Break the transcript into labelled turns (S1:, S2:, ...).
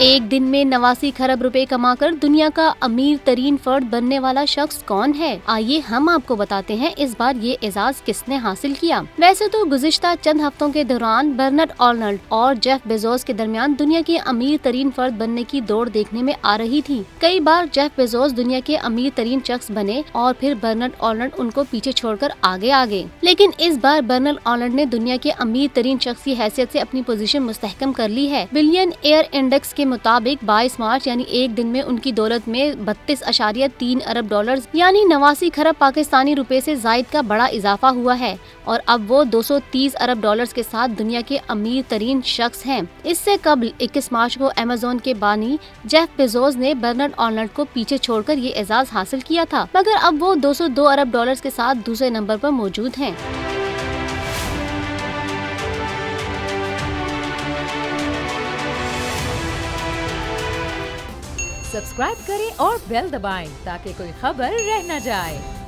S1: एक दिन में 89 खरब रुपए कमाकर दुनिया का अमीर तरीन फर्द बनने वाला शख्स कौन है? आइए हम आपको बताते हैं इस बार ये एजाज किसने हासिल किया। वैसे तो गुज़िश्ता चंद हफ्तों के दौरान बर्नार्ड अर्नोल्ड और जेफ बेजोस के दरमियान दुनिया के अमीर तरीन फर्द बनने की दौड़ देखने में आ रही थी। कई बार जेफ बेजोस दुनिया के अमीर तरीन शख्स बने और फिर बर्नार्ड अर्नोल्ड उनको पीछे छोड़कर आगे आ गए, लेकिन इस बार बर्नार्ड अर्नोल्ड ने दुनिया के अमीर तरीन शख्स की हैसियत से अपनी पोजीशन मुस्तहकम कर ली है। बिलियन एयर इंडेक्स के मुताबिक 22 मार्च यानी एक दिन में उनकी दौलत में 32.3 अरब डॉलर यानी 89 खरब पाकिस्तानी रुपए से जायद का बड़ा इजाफा हुआ है और अब वो 230 अरब डॉलर्स के साथ दुनिया के अमीर तरीन शख्स हैं। इससे कबल 21 मार्च को अमेज़न के बानी जेफ बेजोस ने बर्नार्ड अर्नोल्ड को पीछे छोड़कर ये एजाज हासिल किया था, मगर अब वो 202 अरब डॉलर्स के साथ दूसरे नंबर पर मौजूद हैं।
S2: सब्सक्राइब करें और बेल दबाएं ताकि कोई खबर रह न जाए।